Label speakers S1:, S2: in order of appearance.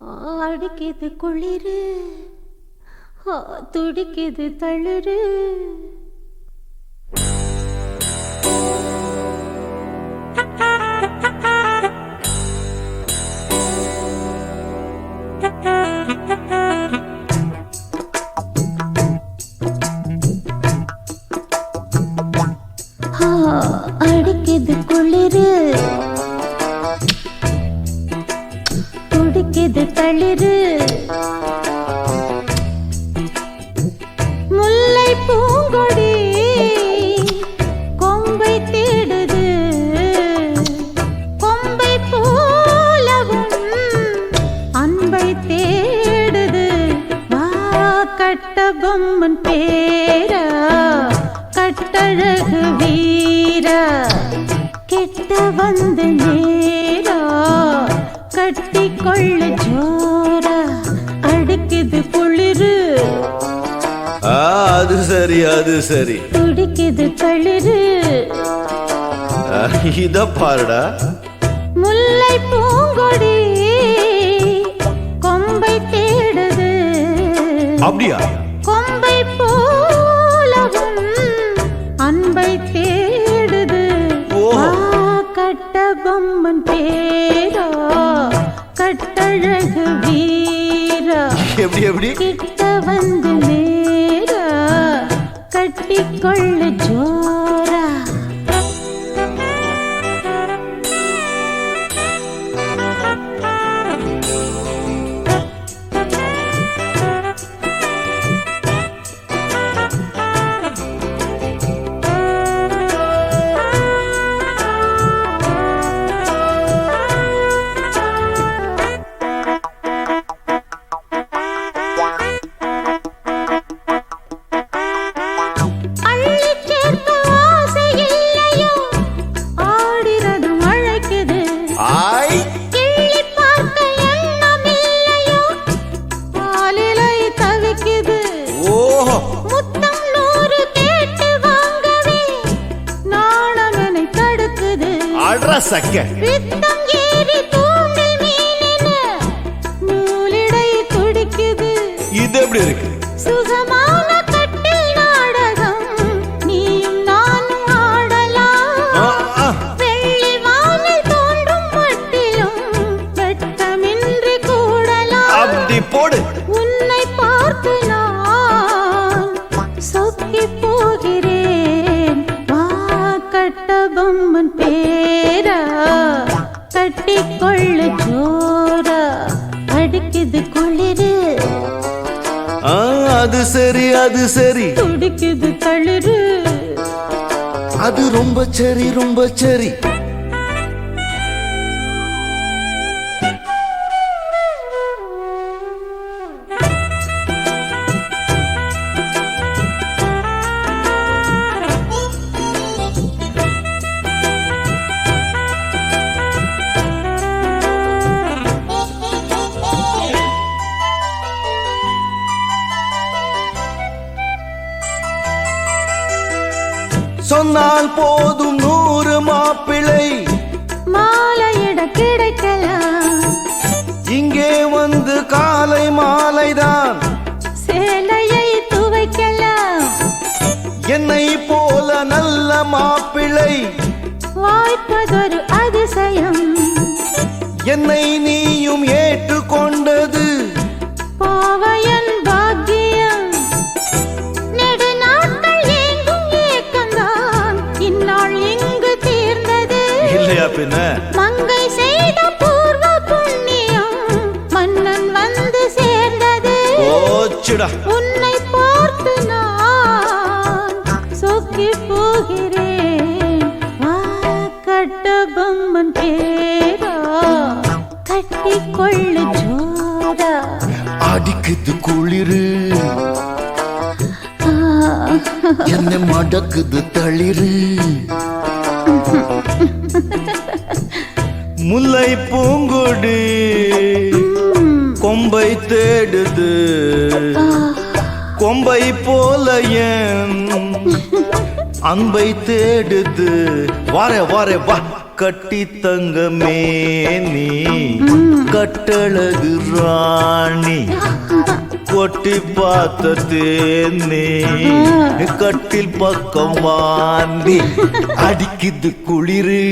S1: அடிக்குது குளிரு, துடிக்குது தளிரு. அடிக்குது குளிரு, துடிக்குது தளிரு. முல்லை பூங்கொடி கொம்பை தேடுது, கொம்பை போலவும் அன்பை தேடுது. வா கட்ட பொம்மன் பேரா, கட்டழகு வீரா, கிட்ட வந்து நேரா, கட்டி கொள்ளு ஜோரா. அடிக்குது குளிரு,
S2: அது சரி அது சரி.
S1: துடிக்குது தளிரு.
S2: இத பாருடா.
S1: முல்லை பூங்கொடி கொம்பை தேடுது,
S2: அப்படியா?
S1: கொம்பை போலவும் அன்பை தேடுது. கட்ட பொம்மன் பேரா, கட்டழகு வீரா,
S2: எப்படி எப்படி?
S1: கிட்ட வந்து நேரா, கட்டிக்கொள்ளு ஜோரா.
S2: இது எப்படி இருக்கு?
S1: சுகமான கட்டில் நாடகம் நீயும் நானும் ஆடலாம். வெள்ளி வானில் தோன்றும் மட்டிலும் வெட்டமின்றி கூடலாம்.
S2: அப்படி போடு.
S1: உன்னை பார்த்து நான் சொக்கி போகிறேன். வா கட்ட பொம்மன் பேரா, கட்டிக்கொள்ளு ஜோரா. அடிக்குது குளிரு,
S2: அது சரி அது சரி.
S1: துடிக்குது தளிரு,
S2: அது ரொம்ப சரி ரொம்ப சரி. சொன்னால் போதும் 100 மாப்பிள்ளை
S1: மாலையிட கிடைக்கலாம்.
S2: இங்கே வந்து காலை மாலைதான்
S1: சேலையை துவைக்கலாம்.
S2: என்னை போல நல்ல மாப்பிள்ளை
S1: வாய்ப்பதொரு அதிசயம்.
S2: என்னை நீயும் ஏற்றுக்கொண்டது
S1: பாவையன் பாக்கியம். நெடு நாட்கள் ஏங்கும் ஏக்கந்தான் இந்நாள் இங்கு தீர்ந்தது.
S2: இல்லையா பின்ன?
S1: மங்கை செய்த பூர்வ புண்ணியம் மன்னன் வந்து சேர்ந்தது.
S2: ஓச்சுடா.
S1: உன்னை பார்த்து நான் சொக்கி போகிறேன். கட்ட பொம்மன் பேரா, கட்டிக்கொள்ளு ஜோரா.
S2: அடிக்குது குளிரு, என்ன மடக்குது தளிரு. முல்லை பூங்கொடி கொம்பை தேடுது, கொம்பை போல என் அன்பை தேடுது வாரே வாரே வா கட்டி தங்கமே நீ கட்டழகு ராணி கொட்டி பார்த்த தேனே கட்டில் பக்கம் வாந்தி அடிக்குது குளிரு